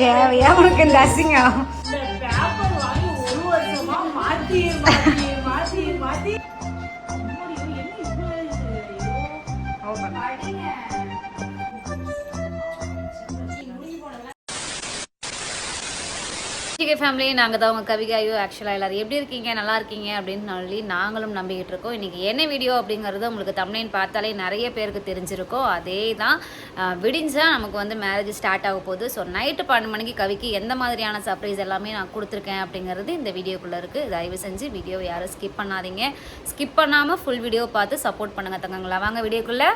தேவையா உனக்கு இந்த அசிங்கம்? ஃபேமிலி நாங்கள் தான் உங்கள் கவிகாயோ. ஆக்சுவலாக எல்லோரும் எப்படி இருக்கீங்க, நல்லா இருக்கீங்க அப்படின்னு சொல்லி நாங்களும் நம்பிக்கிட்டு இருக்கோம். இன்றைக்கி என்ன வீடியோ அப்படிங்கிறது உங்களுக்கு தமிழ்னு பார்த்தாலே நிறைய பேருக்கு தெரிஞ்சிருக்கோம். அதே தான் விடிஞ்சால் நமக்கு வந்து மேரேஜ் ஸ்டார்ட் ஆக போகுது. ஸோ நைட்டு 12 மணிக்கு கவிக்கு எந்த மாதிரியான சர்ப்ரைஸ் எல்லாமே நான் கொடுத்துருக்கேன் அப்படிங்கிறது இந்த வீடியோக்குள்ளே இருக்குது. தயவு செஞ்சு வீடியோ யாரும் ஸ்கிப் பண்ணாதீங்க. ஸ்கிப் பண்ணாமல் ஃபுல் வீடியோ பார்த்து சப்போர்ட் பண்ணுங்கள் தங்கங்களா. வாங்க வீடியோக்குள்ளே.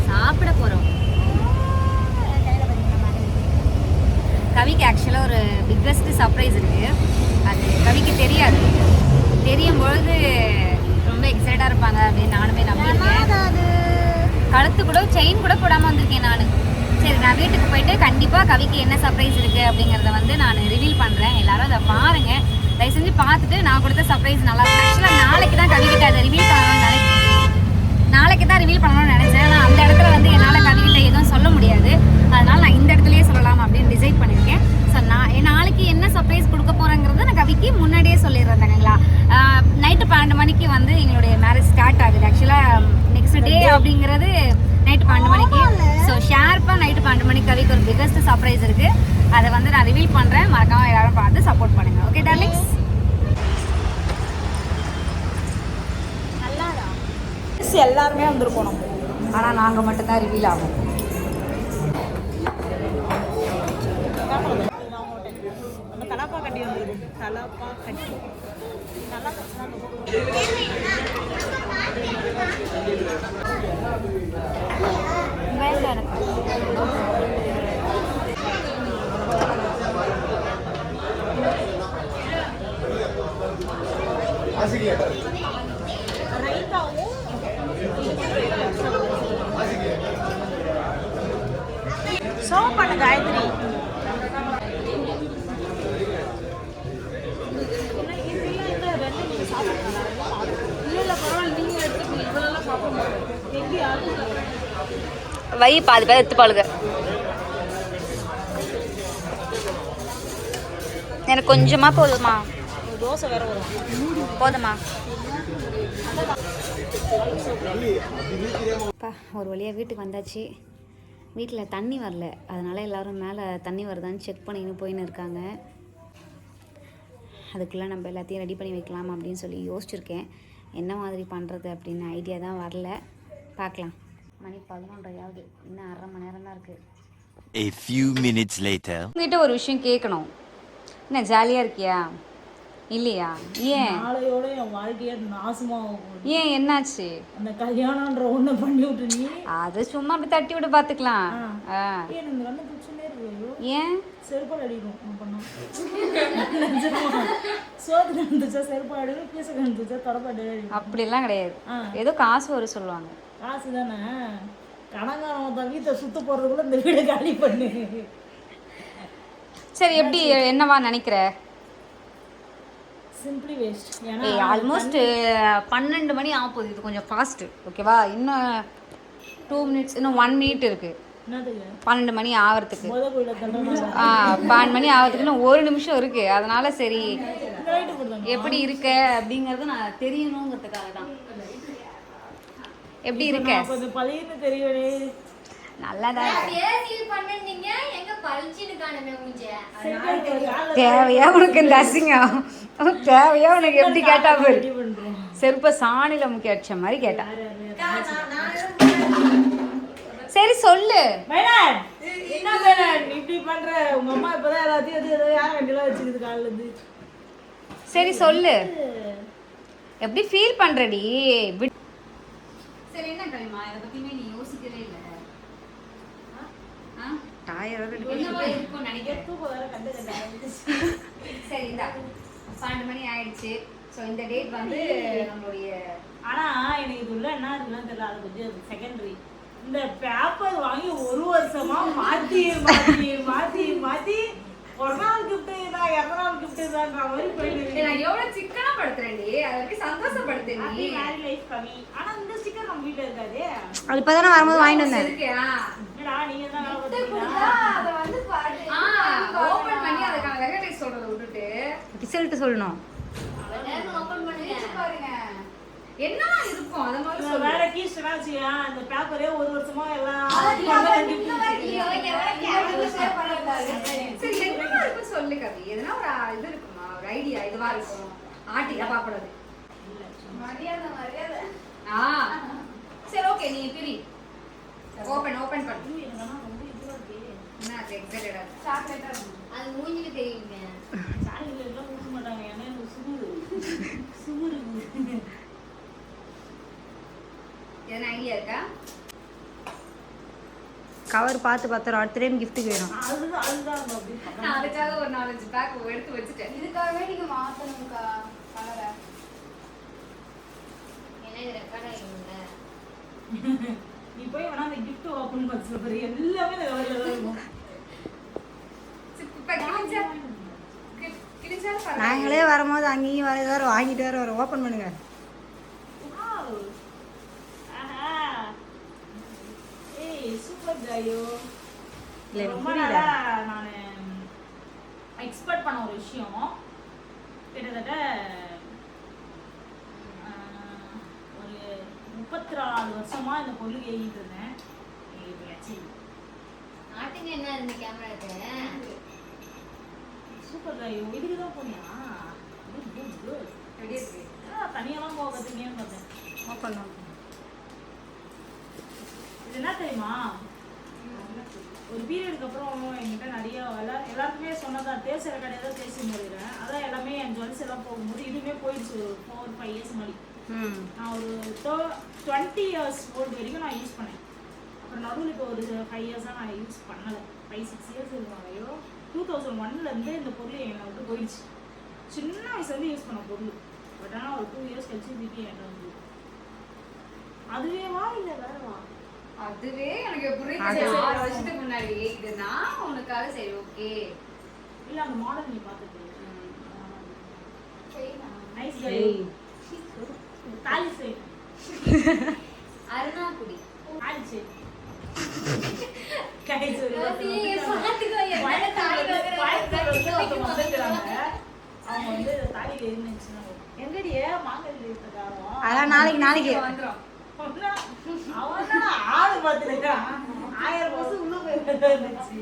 சாப்பிட போறோம். கவிக்கு ஆக்சுவலாக ஒரு பிக்கஸ்ட் சர்ப்ரைஸ் இருக்கு. அது கவிக்கு தெரியாது. தெரியும் பொழுது ரொம்ப எக்ஸைட்டாக இருப்பாங்க அப்படின்னு நானுமே நம்பியிருக்கேன். கழுத்து கூட செயின் கூட போடாமல் வந்திருக்கேன் நான். சரி, நான் வீட்டுக்கு போயிட்டு கண்டிப்பாக கவிக்கு என்ன சர்ப்ரைஸ் இருக்குது அப்படிங்கிறத வந்து நான் ரிவீல் பண்ணுறேன். எல்லாரும் அதை பாருங்கள். தயவு செஞ்சு பார்த்துட்டு நான் கொடுத்த சர்ப்ரைஸ் நல்லா இருக்கும். ஆக்சுவலாக நாளைக்கு தான் கவிக்கிட்ட அதை ரிவீல் பண்ணணும்னு நினைக்கிறேன். நாளைக்கு தான் ரிவீல் பண்ணணும்னு நினச்சேன். ஆனால் அந்த இடத்துல வந்து என்னால் கவிக்கிட்ட எதுவும் சொல்ல முடியாது. அதனால் நான் இந்த இடத்துலையே சொல்லலாம் அப்படின்னு டிசைட் பண்ணியிருக்கேன். ஸோ நாளைக்கு என்ன சர்ப்ரைஸ் கொடுக்க போகிறேங்கிறத நான் கவிக்கு முன்னாடியே சொல்லிடுறேங்க. நைட்டு 12 மணிக்கு வந்து எங்களுடைய மேரேஜ் ஸ்டார்ட் ஆகுது. ஆக்சுவலாக நெக்ஸ்ட் டே அப்படிங்கிறது நைட்டு 12 மணிக்கு. ஸோ ஷார்ப்பாக நைட்டு 12 மணிக்கு கவிக்கு ஒரு பிக்கஸ்ட் சர்ப்ரைஸ் இருக்குது. அதை வந்து நான் ரிவீல் பண்ணுறேன். மறக்காமல் எல்லாரும் பார்த்து சப்போர்ட் பண்ணுங்கள். Okay darlings. எல்லாருமே வந்துருக்கோம் நம்ம. ஆனால் நாங்கள் மட்டும்தான் ரிவீல் ஆகும். தலாப்பா கட்டி வந்துருக்கும். தலாப்பா கட்டி நல்லா சோ பண்ண காயத்ரி. வை பாதி பேர் எடுத்து பாருங்க. எனக்கு கொஞ்சமா போதுமா? தோசை வேற வரும். போதுமா? ஒரு வழியாக வீட்டுக்கு வந்தாச்சு. வீட்டில் தண்ணி வரல. அதனால் எல்லோரும் மேலே தண்ணி வருதான்னு செக் பண்ணின்னு போயின்னு இருக்காங்க. அதுக்குள்ளே நம்ம எல்லாத்தையும் ரெடி பண்ணி வைக்கலாம் அப்படின்னு சொல்லி யோசிச்சுருக்கேன். என்ன மாதிரி பண்ணுறது அப்படின்னு ஐடியா தான் வரல. பார்க்கலாம். மணி 11:30 இன்னும் 1/2 மணி நேரம் தான் இருக்குது. A few minutes later. உங்ககிட்ட ஒரு விஷயம் கேட்கணும். என்ன ஜாலியாக இருக்கியா? இல்லையா? ஏன் நாளையோட என் வாழ்க்கையே நாசமாக ஏன் என்னாச்சு? அந்த கல்யாணம்ன்ற ஒன்று பண்ணி விட்டு நீ அது சும்மா அப்படி தட்டி விட்டு பார்த்துக்கலாம். ஏன் செருப்பாடு அடிக்கும் பண்ணா சோத்துல இருந்துச்சா செருப்பாடு அடிக்கும், பீசக்கு இருந்துச்சா தொடப்பாடு அடிக்கும். அப்படிலாம் கிடையாது. ஏதோ காசு வர சொல்லுவாங்க. காசு தானே. கணக்காரன் தான் வீட்டை சுத்த போகிறதுக்குள்ள இந்த வீடை காலி பண்ணு. சரி, எப்படி என்னவா நினைக்கிற? Simply waste. ஏன்னா ஆல்மோஸ்ட் 12 மணி ஆக போகுது. இது கொஞ்சம் ஃபாஸ்ட்டு, ஓகேவா? இன்னும் 2 மினிட்ஸ், இன்னும் 1 மினிட் இருக்குது 12 மணி ஆகிறதுக்கு. 12 மணி ஆகிறதுக்கு இன்னும் 1 நிமிஷம் இருக்குது. அதனால சரி எப்படி இருக்க அப்படிங்கிறது நான் தெரியணுங்கிறதுக்காக தான். எப்படி இருக்க? நல்லாதான் தேவையா உனக்கு இந்த அசிங்கம்? தேவையா உனக்கு? எப்படி கேட்டா போய் செருப்பை சாணியில் முக்கி அடிச்ச மாதிரி கேட்டா. சரி சொல்லு. பையன் என்ன பையன் இப்படி பண்ற? உங்க அம்மா இப்பதான் எல்லாத்தையும் எது யாரும் வண்டியெல்லாம் வச்சுக்குது காலில் இருந்து. சரி சொல்லு, எப்படி ஃபீல் பண்றடி? சரி என்ன கவிமா, இதை பத்தியுமே நீ யோசிக்கவே இல்லை. இருக்கும் நினைக்கிறேன். சரி இந்தா 12 மணி ஆயிடுச்சு. ஸோ இந்த டேட் வந்து நம்மளுடைய, ஆனா எனக்கு இது உள்ள என்ன இருக்குன்னு தெரியல, அது கொஞ்சம் செகண்டரி. இந்த பேப்பர் வாங்கி ஒரு வருஷமா மாத்தி மாத்தி மாத்தி மாத்தி ஒரு நாள் கிஃப்ட் தான், எத்தனை நாள் கிஃப்ட் தான்ற மாதிரி போயிடுது. நான் எவ்வளவு சிக்கனா படுத்துறேன்டி, அதை எப்படி சந்தோஷப்படுத்தேன் நீ. மேரி லைஃப் கவி. ஆனா இந்த ஸ்டிக்கர் நம்ம வீட்டுல இருக்காதே. அது இப்பதானே வரும்போது வாங்கிட்டு வந்தேன். என்னடா நீங்க தான் அதை வந்து ஓபன் பண்ணி அதுக்கான வெரைட்டிஸ் சொல்றதை விட்டுட்டு ரிசல்ட் சொல்லணும். ஓபன் பண்ணுங்க பாருங்க என்னமா இருக்கும். அத மாதிரி சொல்ல வேற கீஸ் ராசியா அந்த பேப்பரே ஒரு வருஷமா எல்லாம் சரி என்னமா இருக்கும் சொல்லு கவி. எதனா ஒரு இது இருக்குமா, ஒரு ஐடியா இதுவா இருக்கும். ஆட்டில பாப்பறது மரியாதை மரியாதை. சரி ஓகே நீ பிரி. ஓபன் பண்ணு. என்ன எக்ஸைட்டடா சாக்லேட்டா அது மூஞ்சில தெரியுங்க. சாக்லேட் எல்லாம் ஊத்த மாட்டாங்க. ஏன்னா சுகுரு எதனா ஐடியா இருக்கா? கவர் பார்த்து அடுத்த டைம் கிஃப்ட்டுக்கு வேணும். அதுதான் நான் அதுக்காக ஒரு 4-5 பேக் எடுத்து வச்சுட்டேன். இதுக்காகவே நீங்க மாத்தணும்க்கா கலரை. என்ன இது ரெக்கார்ட் ஆகிடுங்க. நீ போய் வேணா அந்த கிஃப்ட் ஓபன் பண்ண சொல்ற எல்லாமே இந்த கவர்ல தான் இருக்கும். நாங்களே வரும்போது அங்கேயும் வேற வாங்கிட்டு வேற ஓப்பன் பண்ணுங்க. சூப்பர் ஜாயோ. இல்லை ரொம்ப நாளா நான் எக்ஸ்பெக்ட் பண்ண ஒரு விஷயம். கிட்டத்தட்ட ஒரு 34 வருஷமா இந்த பொருள் ஏகிட்டு இருந்தேன். நாட்டுங்க என்ன இந்த கேமரா இருக்கு. சூப்பர் ஜாயோ. இதுக்கு தான் போனியா? எப்படி இருக்கு? தனியெல்லாம் போக கற்றுக்கேன்னு பார்த்தேன். ஓப்பன் பண்ணு. இது என்ன தெரியுமா, ஒரு பீரியடுக்கு அப்புறம் என்கிட்ட நிறைய எல்லாருக்குமே சொன்னதான் தேய்ச்சிற கடையை தான் தேய்ச்சி முடிகிறேன். அதான் எல்லாமே என் ஜுவல்ஸ் எல்லாம் போகும்போது இதுவுமே போயிடுச்சு. ஒரு 4-5 இயர்ஸ் முன்னாடி நான் ஒரு 20 இயர்ஸ் ஓல்டு வரைக்கும் நான் யூஸ் பண்ணேன். அப்புறம் நடுவில் இப்போ ஒரு 5 இயர்ஸாக நான் யூஸ் பண்ணலை. 5-6 இயர்ஸ் இருக்கும். ஐயோ 2001 இந்த பொருள் என்னை விட்டு போயிடுச்சு. சின்ன வயசுலேருந்து யூஸ் பண்ண பொருள். பட் ஆனால் ஒரு 2 இயர்ஸ் கழிச்சு திருப்பி என்கிட்ட வந்து அதுவேவா இல்லை வேறவா? அதுவே எனக்கு புரியுது. 6 வருஷத்துக்கு முன்னாடி இது நான் உனக்காக சரி ஓகே. இல்லை அந்த மாடல் நீ பார்த்துட்டு நைஸ் கை தாலி செய் அருணாக்குடி தாலி செய் கை சொல்லி அவங்க வந்து தாலியில் இருந்துச்சுன்னா எங்கடியே மாங்கல்ல இருக்காரோ அதான் நாளைக்கு வந்துடும். அவன் ஆளு பார்த்துருக்கான். 1000 வருஷம் உள்ள போயிருந்துச்சு.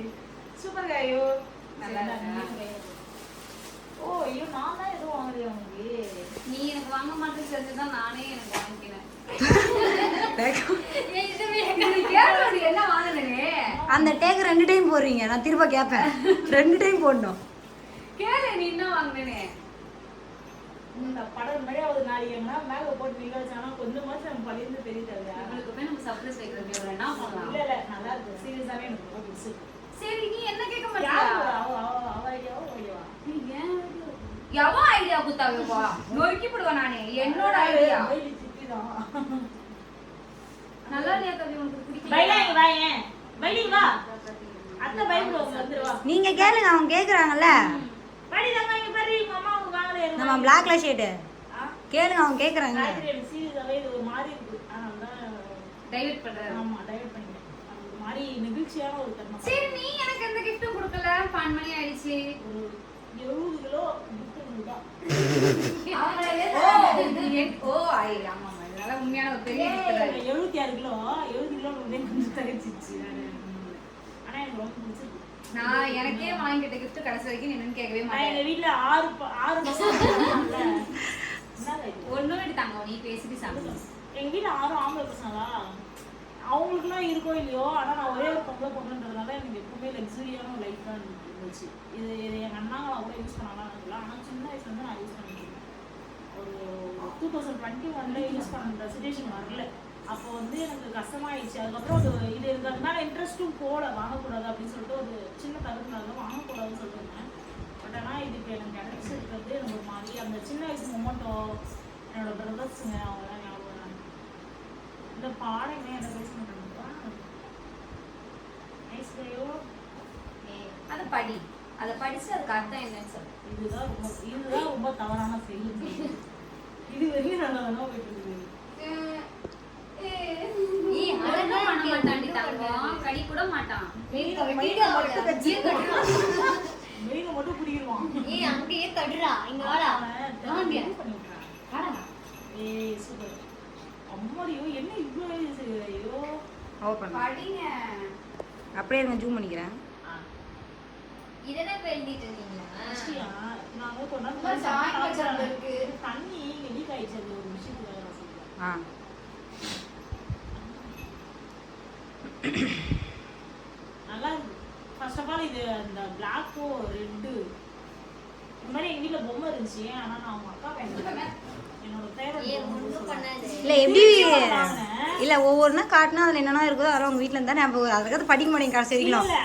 சூப்பர் காயோ. ஓ ஐயோ நான் தான் எதுவும் வாங்கலையா உனக்கு? நீ எனக்கு வாங்க மாட்டேன்னு தெரிஞ்சுதான் நானே எனக்கு வாங்கிக்கிறேன். என்ன வாங்கினே அந்த டேக் 2 டைம் போடுறீங்க. நான் திரும்ப கேட்பேன். 2 டைம் போடணும். கேளு நீ என்ன வாங்கினே. இந்த படம் மாதிரி ஒரு நாளைக்குன்னா மேலே போட்டு நிக்க வச்சானா கொஞ்சம் மாசம் நம்ம பழிந்து தெரியுது. உங்களுக்கு போய் நம்ம சர்ப்ரைஸ் வைக்கிறது என்ன பண்ணலாம்? இல்ல இல்ல நல்லா இருக்கு. சீரியஸாவே எனக்கு ரொம்ப பிடிச்சிருக்கு. சரி நீ என்ன கேட்க மாட்டியா? அவ ஐடியாவோ ஐடியாவா? எவ ஐடியா குத்தாங்கப்பா நொறுக்கி போடுவேன் நானே. என்னோட ஐடியா நல்லா இல்லையா கவி? உனக்கு பிடிக்கல? பைலா இங்க வா. ஏன் பைலி வா. அத்தை பைபிள் வந்துருவா. நீங்க கேளுங்க, அவங்க கேக்குறாங்கல்ல. படி தங்க இங்க பாரு. உங்க அம்மாவுக்கு வாங்கல. நம்ம பிளாக்ல ஷேட் கேளுங்க, அவங்க கேக்குறாங்க. ராத்திரி சீரியஸாவே இது ஒரு மாதிரி இருக்கு. அதனால டைவர்ட் பண்றேன். ஆமா டைவர்ட் பண்ணிட்டேன். அது ஒரு மாதிரி நெகிழ்ச்சியான ஒரு தருணம். சரி நீ எனக்கு எந்த கிஃப்ட்டும் கொடுக்கல. 12 மணி ஆயிடுச்சு. ஒரு 70 கிலோ கிஃப்ட் தான். ஓ ஐ ஆமா நல்ல உண்மையான ஒரு பெரிய கிஃப்ட் தான். 76 கிலோ 70 கிலோ வந்து கொஞ்சம் தரிச்சிச்சு. ஆனா எனக்கு ரொம்ப பிடிச்சிருக்கு. நான் எனக்கே வாங்கிட்ட கிஃப்ட் கடைசி வரைக்கும் என்னன்னு கேட்கவே நான் மாட்டேன். எங்க வீட்ல 6 பசங்க இருக்காங்கல்ல. என்ன ஆயிடுச்சு. ஒன்றும் எடுத்தாங்க நீ பேசிட்டு சாப்பிடு. எங்க வீட்டில் 6 ஆம்பளை பசங்களா, அவங்களுக்குலாம் இருக்கோ இல்லையோ, ஆனால் நான் ஒரே ஒரு பொம்பளை பொண்ணுன்றதுனால எனக்கு எப்பவுமே லக்ஸுரியான ஒரு லைஃப் தான் இருந்துச்சு. இது எங்கள் அண்ணாங்களை அவ்வளோ யூஸ் பண்ணலாம் இல்லை, ஆனால் சின்ன வயசுலேருந்து நான் யூஸ் பண்ணிட்டு இருக்கேன். ஒரு 2021 யூஸ் பண்ணுற சுச்சுவேஷன் வரல. அப்போ வந்து எனக்கு கஷ்டமாயிடுச்சு. அதுக்கப்புறம் இது எனக்கு அது மேலே இன்ட்ரெஸ்ட்டும் போகல, வாங்கக்கூடாது அப்படின்னு சொல்லிட்டு ஒரு சின்ன தகுதினால வாங்கக்கூடாதுன்னு சொல்லியிருந்தேன். பட் ஆனால் இது இப்போ எனக்கு கிடைச்சிருக்கிறது எனக்கு ஒரு மாதிரி அந்த சின்ன வயசு மொமெண்டோ, என்னோட பிரதர்ஸுங்க அவங்களாம் ஞாபகம் வராங்க. இந்த பாடமே என்ன பேச மாட்டாங்க. நைஸ் கையோ, அதை படி, அதை படிச்சு அதுக்கு அர்த்தம் என்னன்னு சொல்லு. இதுதான் ரொம்ப தவறான செய்தி. இது வரையும் நல்லா தானே போயிட்டு இருக்குது. அதெல்லாம் பண்ண மாட்டான்டி தங்கம், கடி கூட மாட்டான். மெயினை மட்டும் பிடிக்கிடுவான். அங்கேயே தடுறா இங்க வாடா. ஏய் சூப்பர். அம்மாடியோ என்ன இவ்வளோ ஐயோ. ஓபன் படிங்க. அப்படியே இருங்க, ஜூம் பண்ணிக்கிறேன். இதெல்லாம் இப்ப எழுதிட்டு இருந்தீங்களா? நாங்க கொண்டாந்து தண்ணி லீக் ஆயிடுச்சு. அது ஒரு விஷயத்துக்காக நான் சொல்றேன். நல்லா இருக்கு. ஃபர்ஸ்ட் ஆஃப் ஆல் இது அந்த பிளாக்கோ ரெட்டு இந்த மாதிரி எங்க வீட்டுல பொம்மை இருந்துச்சு. ஆனா நான் அவங்க அக்கா பையன் என்னோட ஃபேவரட் இல்ல எப்படி இல்ல ஒவ்வொருனா காட்டினா அதுல என்னன்னா இருக்குதோ அதெல்லாம் உங்க வீட்டுல இருந்தா நம்ம அதுக்காக படிக்க மாட்டேங்க காசு சரிக்கலாம். இல்ல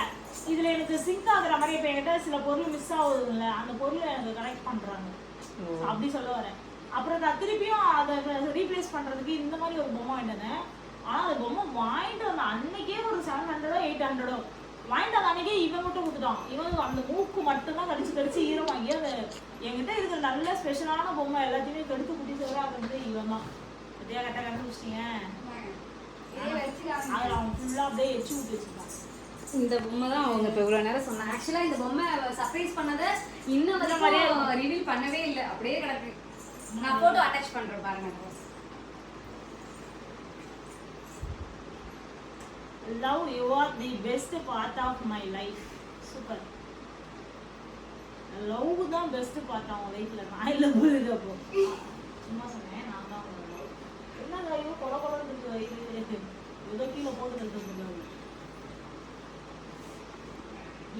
இதுல எனக்கு சிங்க் ஆகுற மாதிரி இப்ப என்கிட்ட சில பொருள் மிஸ் ஆகுதுல்ல, அந்த பொருளை எனக்கு கனெக்ட் பண்றாங்க. அப்படி சொல்ல வரேன். அப்புறம் நான் திருப்பியும் அதை ரீப்ளேஸ் பண்றதுக்கு இந்த மாதிரி ஒரு பொம்மை வாங்கிட்டேன். ஆனா அந்த பொம்மை வாங்கிட்டு வந்த அன்னைக்கே ஒரு 700 800 வாங்கிட்டு வந்த அன்னைக்கே இவன் மட்டும் கொடுத்துட்டான். இவன் அந்த மூக்கு மட்டும்தான் கடிச்சு ஈரம் வாங்கி அந்த என்கிட்ட இருக்கிற நல்ல ஸ்பெஷலான பொம்மை எல்லாத்தையுமே கெடுத்து குட்டி சொல்றாங்க. இவன் தான் பத்தியா கரெக்டாக கண்டுபிடிச்சிட்டீங்க. அதில் அவன் ஃபுல்லாக அப்படியே எச்சு விட்டு வச்சுருக்கான். இந்த பொம்மை தான் அவங்க இப்போ இவ்வளோ நேரம் சொன்னாங்க. ஆக்சுவலாக இந்த பொம்மை சர்ப்ரைஸ் பண்ணதை இன்னும் வரைக்கும் ரிவீல் பண்ணவே இல்லை, அப்படியே கிடக்கு. நான் ஃபோட்டோ அட்டாச் பண்ணுறேன் பாருங்க. Love, you are the best part of my life. Super. Love தான் பெஸ்ட் பார்ட் அவன் லைஃப்ல. நான் இல்லை போகுது. அப்போ சும்மா சொன்னேன், நான் தான் லவ். என்ன ஐயோ கொலை கொலைன்னு இருக்கு வயிறு, ஏதோ கீழே போட்டு எடுத்து.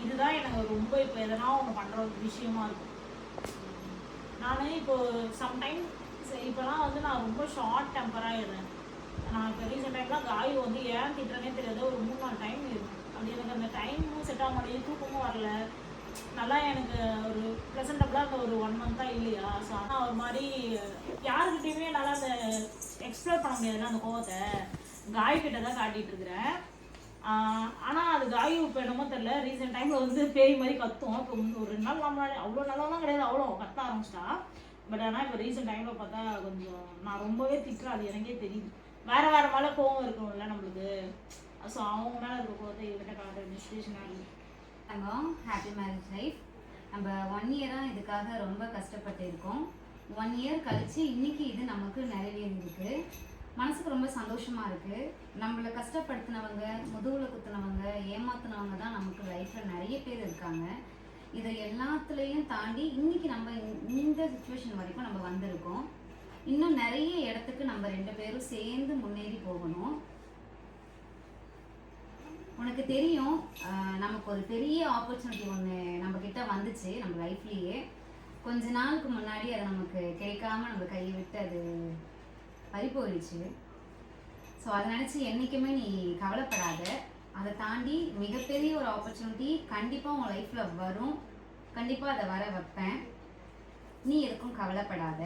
இதுதான் எனக்கு ரொம்ப இப்போ எதனா ஒன்று பண்ணுற ஒரு விஷயமா இருக்கும். நான் இப்போ சம்டைம் இப்போலாம் வந்து நான் ரொம்ப ஷார்ட் டெம்பராகிடுறேன். நான் இப்போ ரீசெண்ட் டைம்லாம் காய் வந்து ஏன் திட்டுறேனே தெரியாது. ஒரு 3-4 டைம் இருக்கும். அப்படி எனக்கு அந்த டைமும் செட் ஆக மாட்டேங்குது, தூக்கமும் வரல. நல்லா எனக்கு ஒரு ப்ரெசன்டபுளாக அந்த ஒரு 1 மந்த்தாக இல்லையா. ஸோ ஆனால் ஒரு மாதிரி யாருக்கிட்டையுமே என்னால் அந்த எக்ஸ்ப்ளோர் பண்ண முடியாதுல்ல அந்த கோவத்தை. காய்கிட்ட தான் காட்டிகிட்டு இருக்கிறேன். ஆனால் அது காய் இப்போ என்னமோ தெரில, ரீசெண்ட் டைமில் வந்து பேய் மாதிரி கத்தும். இப்போ ஒரு 2 நாள் நம்மளால அவ்வளோ நல்லாலாம் கிடையாது, அவ்வளோ கத்த ஆரம்பிச்சிட்டா. பட் ஆனால் இப்போ ரீசெண்ட் டைமில் பார்த்தா கொஞ்சம் நான் ரொம்பவே திட்டுறேன். அது எனக்கே தெரியுது. வேறு மேலே கோவம் இருக்கணும்ல நம்மளுக்கு. ஸோ அவங்க மேலே இருக்க கோவத்தை இவர்கிட்ட காட்டுற டிஸ்கிரிப்ஷனாக இருக்குது. தங்கம், ஹாப்பி மேரேஜ் லைஃப். நம்ம 1 இயராக இதுக்காக ரொம்ப கஷ்டப்பட்டு இருக்கோம். 1 இயர் கழிச்சு இன்னைக்கு இது நமக்கு நிறைவேறிருக்கு. மனசுக்கு ரொம்ப சந்தோஷமா இருக்கு. நம்மளை கஷ்டப்படுத்தினவங்க, முதுகுல குத்துனவங்க, ஏமாத்தினவங்க தான் நமக்கு லைஃப்ல நிறைய பேர் இருக்காங்க. இதை எல்லாத்துலேயும் தாண்டி இன்னைக்கு நம்ம இந்த சுச்சுவேஷன் வரைக்கும் நம்ம வந்திருக்கோம். இன்னும் நிறைய இடத்துக்கு நம்ம 2 பேரும் சேர்ந்து முன்னேறி போகணும். உனக்கு தெரியும், நமக்கு ஒரு பெரிய ஆப்பர்ச்சுனிட்டி ஒன்று நம்ம கிட்ட வந்துச்சு நம்ம லைஃப்லேயே. கொஞ்ச நாளுக்கு முன்னாடி அது நமக்கு கிடைக்காம நம்ம கையை விட்டு அது பறி போயிடுச்சு. ஸோ அதை நினச்சி என்றைக்குமே நீ கவலைப்படாத. அதை தாண்டி மிகப்பெரிய ஒரு ஆப்பர்ச்சுனிட்டி கண்டிப்பாக உன் லைஃப்பில் வரும். கண்டிப்பாக அதை வர வைப்பேன். நீ எதுக்கும் கவலைப்படாத.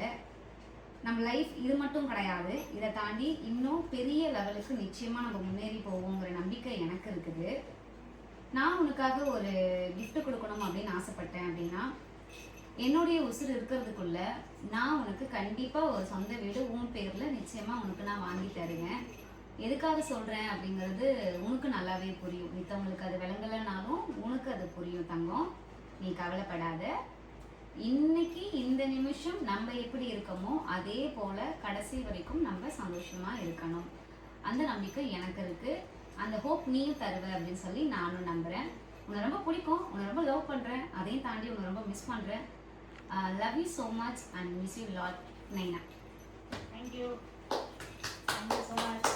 நம்ம லைஃப் இது மட்டும் கிடையாது, இதை தாண்டி இன்னும் பெரிய லெவலுக்கு நிச்சயமாக நம்ம முன்னேறி போவோங்கிற நம்பிக்கை எனக்கு இருக்குது. நான் உனக்காக ஒரு கிஃப்ட் கொடுக்கணும் அப்படின்னு ஆசைப்பட்டேன். அப்படின்னா என்னுடைய உசுறு இருக்கிறதுக்குள்ள நான் உனக்கு கண்டிப்பாக ஒரு சொந்த வீடு உன் பேரில் நிச்சயமாக உனக்கு நான் வாங்கி தருவேன். எதுக்காக சொல்கிறேன் அப்படிங்கிறது உனக்கு நல்லாவே புரியும். மித்தவங்களுக்கு அது விளங்கலைனாலும் உனக்கு அது புரியும் தங்கம். நீ கவலைப்படாத. இன்னைக்கு இந்த நிமிஷம் நம்ம எப்படி இருக்கோமோ அதே போல் கடைசி வரைக்கும் நம்ம சந்தோஷமாக இருக்கணும். அந்த நம்பிக்கை எனக்கு இருக்குது. அந்த ஹோப் நீயும் தருவ அப்படின்னு சொல்லி நானும் நம்புகிறேன். உன்னை ரொம்ப பிடிக்கும், உன்னை ரொம்ப லவ் பண்ணுறேன். அதையும் தாண்டி உன்னை ரொம்ப மிஸ் பண்ணுறேன். Love you so much and miss you a lot, Naina. Thank you so much.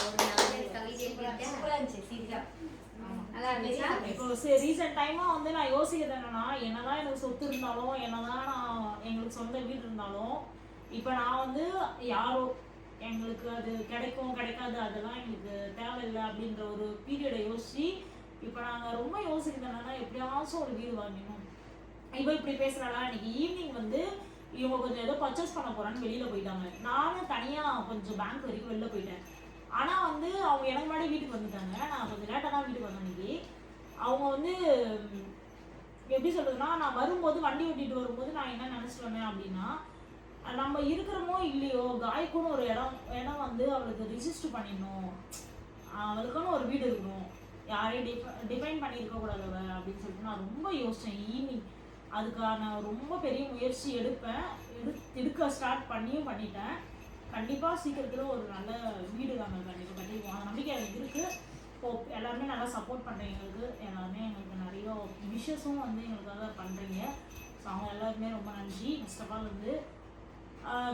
ஒரு நாள் கவிதை சூப்பரா இருந்துச்சு சீரியஸா. நல்லா இருந்துச்சா? இப்போ ரீசெண்ட் டைமா வந்து நான் யோசிக்கிறது என்னன்னா, என்னதான் எனக்கு சொத்து இருந்தாலும், என்னதான் நான் எங்களுக்கு சொந்த வீடு இருந்தாலும், இப்போ நான் வந்து யாரோ எங்களுக்கு அது கிடைக்கும் கிடைக்காது அதெல்லாம் எங்களுக்கு தேவையில்லை அப்படின்ற ஒரு பீரியடை யோசிச்சு இப்போ நாங்கள் ரொம்ப யோசிக்கிறது என்னன்னா, எப்படியாச்சும் ஒரு வீடு வாங்கணும். இப்போ இப்படி பேசுறாளா, இன்னைக்கு ஈவினிங் வந்து இவங்க கொஞ்சம் ஏதோ பர்ச்சேஸ் பண்ண போறான்னு வெளியில போயிட்டாங்க. நானும் தனியா கொஞ்சம் பேங்க் வரைக்கும் வெளில போயிட்டேன். ஆனா வந்து அவங்க எனக்கு முன்னாடி வீட்டுக்கு வந்துட்டாங்க. நான் கொஞ்சம் லேட்டாக தான் வீட்டுக்கு வந்தேன் இன்னைக்கு. அவங்க வந்து எப்படி சொல்றதுன்னா, நான் வரும்போது வண்டி ஓட்டிட்டு வரும்போது நான் என்ன நினைச்சிட்டு வந்தேன் அப்படின்னா, நம்ம இருக்கிறோமோ இல்லையோ காய்க்குன்னு ஒரு இடம் வந்து அவளுக்கு ரிஜிஸ்டர் பண்ணிடணும், அவளுக்குன்னு ஒரு வீடு இருக்கணும், யாரையும் டிஃபைன் பண்ணியிருக்க கூடாது அவ அப்படின்னு சொல்லிட்டு நான் ரொம்ப யோசிச்சேன் ஈவினிங். அதுக்கான ரொம்ப பெரிய முயற்சி எடுக்க ஸ்டார்ட் பண்ணிட்டேன். கண்டிப்பாக சீக்கிரத்தில் ஒரு நல்ல வீடு நாங்கள் கண்டிப்பாக கட்டிடுவோம். அந்த நம்பிக்கை எனக்கு இருக்குது. இப்போ எல்லாருமே நல்லா சப்போர்ட் பண்ணுறீங்க எங்களுக்கு. எல்லாருமே எங்களுக்கு நிறைய விஷஸும் வந்து எங்களுக்காக பண்ணுறீங்க. ஸோ அவங்க எல்லாருமே ரொம்ப நன்றி. ஃபர்ஸ்ட் ஆஃப் ஆல் வந்து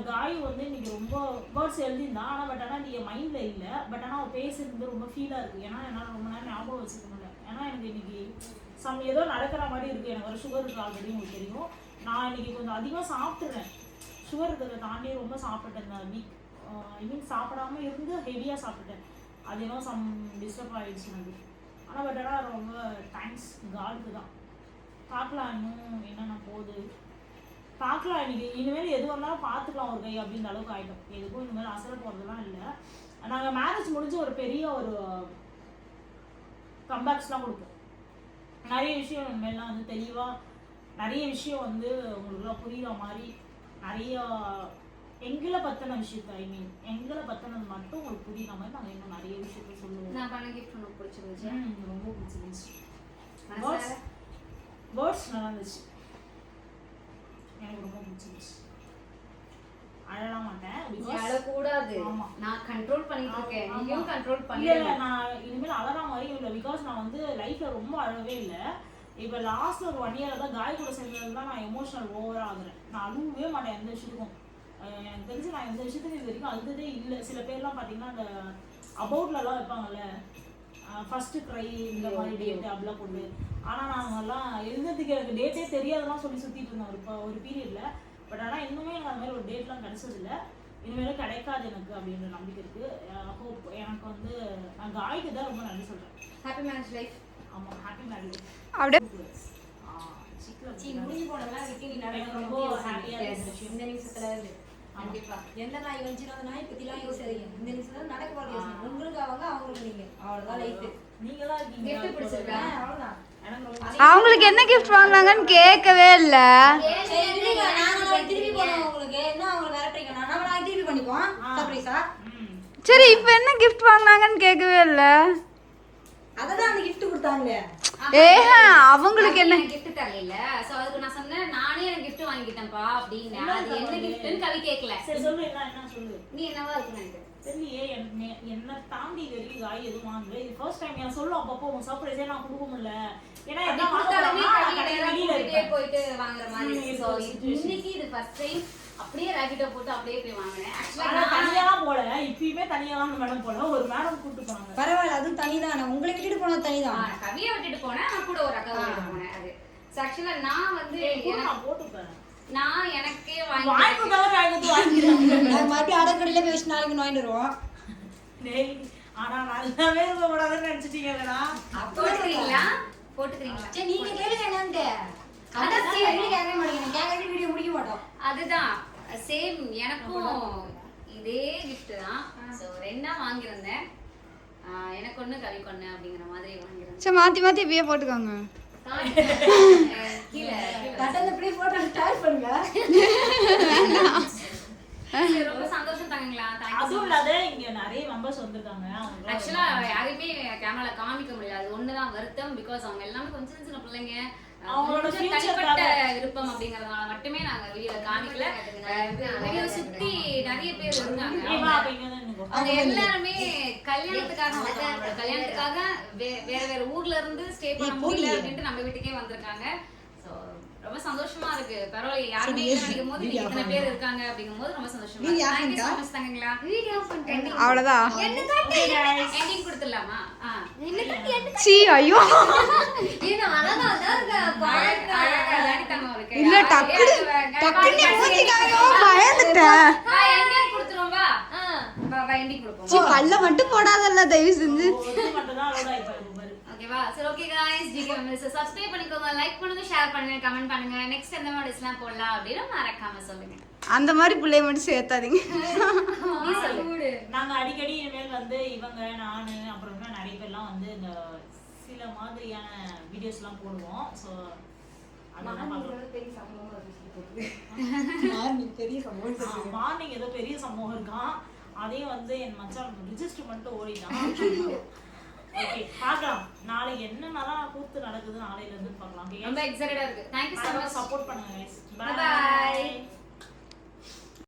காய் வந்து இன்றைக்கி ரொம்ப வேர்ட்ஸ் எழுதியிருந்தான். ஆனால் அது என் மைண்டில் இல்லை. ஆனால் அவள் பேசுறது ரொம்ப ஃபீலாக இருக்குது. ஏன்னா என்னால் ரொம்ப நேரம் ஞாபகம் வச்சுக்க முடியல. ஏன்னா எனக்கு இன்றைக்கி ஏதோ நடக்கிற மாதிரி இருக்குது. எனக்கு ஒரு சுகர் இருக்குது, ஆல்ரெடி உங்களுக்கு தெரியும். நான் இன்றைக்கி கொஞ்சம் அதிகமாக சாப்பிட்றேன். சுகர் இருக்கிறத தாண்டி ரொம்ப சாப்பிட்டேன். இந்த வீக் சாப்பிடாம இருந்து ஹெவியாக சாப்பிட்டேன். அது ஏதோ டிஸ்டர்ப் ஆகிடுச்சு எனக்கு. ஆனால் ரொம்ப தேங்க்ஸ் காடுக்கு தான். பார்க்கலாம் இன்னும் என்னென்ன போகுது பார்க்கலாம். இனிமேல் எது வந்தாலும் பார்த்துக்கலாம் ஒரு கை அப்படின்ற அளவுக்கு ஆகிட்டோம். எதுக்கும் இனிமேல் அசர போகிறதுலாம் இல்லை. நாங்கள் மேரேஜ் முடிஞ்சு ஒரு பெரிய ஒரு கம்பேக்ஸ்லாம் கொடுப்போம். நிறைய விஷயம் இனிமேல்லாம் வந்து தெளிவாக நிறைய விஷயம் வந்து உங்களுக்குலாம் புரியுற மாதிரி நிறைய எங்களை பற்றின விஷயத்த எங்களை பற்றினது மட்டும் உங்களுக்கு புரியுற மாதிரி நாங்கள் இன்னும் நிறைய விஷயத்த சொல்லுவோம். நான் பண்ண கிஃப்ட் உங்களுக்கு பிடிச்சிருந்துச்சு? ரொம்ப பிடிச்சிருந்துச்சு. வேர்ட்ஸ் நல்லா இருந்துச்சு. எனக்கு ரொம்ப பிடிச்சிருந்துச்சு. அழலாம் மாட்டேன். அழக்கூடாது. நான் கண்ட்ரோல் பண்ணிட்டு இருக்கேன். நீயும் கண்ட்ரோல் பண்ணல. இல்ல நான் இனிமேல் அழற மாதிரி இல்லை. பிகாஸ் நான் வந்து லைஃப்ல ரொம்ப அழவே இல்லை. இப்போ லாஸ்ட் ஒரு 1 year தான் காய் கூட சேர்ந்தது தான் நான் எமோஷனல் ஓவராக ஆகுறேன். நான் அழுவே மாட்டேன் எந்த விஷயத்துக்கும். எனக்கு தெரிஞ்சு நான் எந்த விஷயத்துக்கும் இது வரைக்கும் அழுததே இல்லை. சில பேர்லாம் பார்த்தீங்கன்னா அந்த அபவுட்லலாம் வைப்பாங்கல்ல, ஃபர்ஸ்ட் க்ரை இந்த மாதிரி டேட்டு அப்படிலாம் போட்டு. ஆனால் நாங்கள்லாம் எழுதுறதுக்கு எனக்கு டேட்டே தெரியாதெல்லாம் சொல்லி சுற்றிட்டு இருந்தேன் ஒரு பீரியடில். ஆனால் இன்னுமே எனக்கு அந்த மாதிரி ஒரு டேட்லாம் கிடைச்சதில்லை. இனிமேலும் கிடைக்காது எனக்கு அப்படின்ற நம்பிக்கை இருக்குது. ஹோப் எனக்கு வந்து நான் காய்க்கு தான் ரொம்ப நன்றி சொல்கிறேன். Happy marriage life. ஆமாம், ஹாப்பி மேரேஜ். அப்படியே முடிஞ்சு போனதெல்லாம் விட்டு நீ எனக்கு ரொம்ப ஹாப்பியாக இருந்துச்சு இந்த நிமிஷத்துல இருந்து. கண்டிப்பா எந்த நாய் வந்துச்சுன்னா அந்த நாய் பற்றிலாம் யோசிக்காதீங்க. இந்த நிமிஷத்துல நடக்க போகிற யோசனை உங்களுக்கு அவங்களுக்கு நீங்கள் அவ்வளோதான் லைஃப். நீங்களா இருக்கீங்க. கிஃப்ட் பிடிச்சிருக்கா? அவ்வளோதான். எனக்கு ரொம்ப அவங்களுக்கு என்ன கிஃப்ட் வாங்கினாங்கன்னு கேட்கவே இல்ல. திருப்பி போனோம் உங்களுக்கு என்ன அவங்க மிரட்டுறீங்க. நம்ம திருப்பி பண்ணிக்குவோம் சர்ப்ரைஸா. சரி இப்ப என்ன கிஃப்ட் வாங்கினாங்கன்னு கேட்கவே இல்ல. அதான் அந்த gift கொடுத்தாங்களே. ஏஹா அவங்களுக்கு என்ன gift தரல. சோ அதுக்கு நான் சொன்னேன் நானே எனக்கு gift வாங்கிட்டேன்ப்பா அப்படினா. அது என்ன giftன்னு கவி கேக்கல. சரி சொல்லு என்ன சொல்லு. நீ என்னவா இருக்கு நினைக்கிற? தெரியலையே. என்ன தாண்டி வரைக்கும் காய் எதுவும் வாங்கல. இது ஃபர்ஸ்ட் டைம் நான் சொல்லும் அப்பப்போ உங்க சர்ப்ரைஸே நான் கொடுக்க முடியல. ஏன்னா என்ன கொடுத்தாலுமே வெளியில போயிட்டு வாங்குற மாதிரி. சோ இன்னைக்கு இது ஃபர்ஸ்ட் டைம் அப்படியே ராபிட்டோ போட்டு அப்படியே போய் வாங்குனேன். ஆக்சுவலா தனியாலாம் போல. இப்பயுமே தனியாலாம் மேடம் போல. ஒரு மேடம் கூட்டிட்டு போனாங்க. பரவாயில்ல, அது தனிதான். உங்களை விட்டுட்டு போனது தனிதான். கவியை விட்டுட்டு போனேன். நான் கூட ஒரு அக்கா விட்டுட்டு போனேன். அது ஆக்சுவலா நான் வந்து நான் போட்டுப்பேன். நான் எனக்கே வாங்கி வாங்கிக்கிறேன். மறுபடியும் அடக்கடையில போய் வச்சு நாளைக்கு வாங்கிட்டு வருவோம். ஆனா நல்லாவே இருக்க கூடாதுன்னு நினைச்சிட்டீங்களா? போட்டுக்கிறீங்களா? போட்டுக்கிறீங்களா? சரி நீங்க கேளுங்க என்னன்ட்டு. கேட்கவே மாட்டேங்க. கேட்கவே வீடியோ முடிக்க மாட்டோம். அதுதான் சேம் எனக்கும் இதே கிஃப்ட் தான். ஸோ ரெண்டா வாங்கியிருந்தேன். எனக்கு ஒன்று கவி கொண்டு அப்படிங்கிற மாதிரி வாங்கியிருந்தேன். சரி மாத்தி மாத்தி இப்பயே போட்டுக்கோங்க. கீழே கட்டல இப்படியே போட்டோ ஸ்டார்ட் பண்ணுங்க. ரொம்ப சந்தோஷம் தாங்களா. அதுவும் இல்லாத இங்க நிறைய மெம்பர்ஸ் வந்திருக்காங்க. ஆக்சுவலா யாரையுமே கேமரால காமிக்க முடியாது. ஒண்ணுதான் வருத்தம். பிகாஸ் அவங்க எல்லாமே கொஞ்சம் சின்ன பிள்ளைங்க. அவங்களோட தனிப்பட்ட விருப்பம் அப்படிங்கறதுனால மட்டுமே நாங்க வீடியோல காமிக்கல. வீடியோ சுத்தி நிறைய பேர் இருந்தாங்க. அவங்க எல்லாருமே கல்யாணத்துக்காக வந்தாங்க. கல்யாணத்துக்காக வேற வேற ஊர்ல இருந்து ஸ்டே பண்ண முடியல அப்படின்ட்டு நம்ம வீட்டுக்கே வந்திருக்காங்க. ஸோ ரொம்ப சந்தோஷமா இருக்கு. பரவாயில்ல, யாருமே இல்லை நினைக்கும் போது இன்னைக்கு இத்தனை பேர் இருக்காங்க அப்படிங்கும்போது ரொம்ப சந்தோஷமா இருக்கு. Thank you so much தங்கங்களா. அவ்வளோதான். எண்டிங் கொடுத்துடலாமா? சீ ஐயோ அழகாதானே தங்கம் இருக்கு. இல்ல டக்குன்னு மூஞ்சிக்காயோ பயந்துட்டேன். எண்டிங் கொடுத்துருவோம். வா எண்டிங் கொடுப்போம். சீ பல்ல மட்டும் போடாதல்ல தயவு செஞ்சு. ஒரு மட்டும் தான் அலோட் ஆயிப்பாரு பாரு. ஓகேவா? சரி okay guys, GK memories subscribe பண்ணிக்கோங்க, லைக் பண்ணுங்க, ஷேர் பண்ணுங்க, கமெண்ட் பண்ணுங்க. நெக்ஸ்ட் எந்த மாடல்ஸ்லாம் போடலாம் அப்படின்னு மறக்காம சொல்லுங்க. அந்த மாதிரி பிள்ளைய மட்டும் சேர்த்தாதீங்க. நீ சொல்லு. நாங்க அடிக்கடி இனிமேல் வந்து இவங்க நானு அப்புறம் இன்னும் நிறைய பேர்லாம் வந்து இந்த சில மாதிரியான வீடியோஸ்லாம் போடுவோம். ஸோ அதெல்லாம் மார்னிங் ஏதோ பெரிய சம்பவம் இருக்கான். அதையும் வந்து என் மச்சான் ரிஜிஸ்டர் பண்ணிட்டு ஓடிட்டான். ஓகே பார்க்கலாம் நாளைக்கு என்னென்னலாம் கூத்து நடக்குது நாளையில இருந்து பார்க்கலாம். ரொம்ப எக்ஸைட்டடா இருக்கு. Thank you so much. Support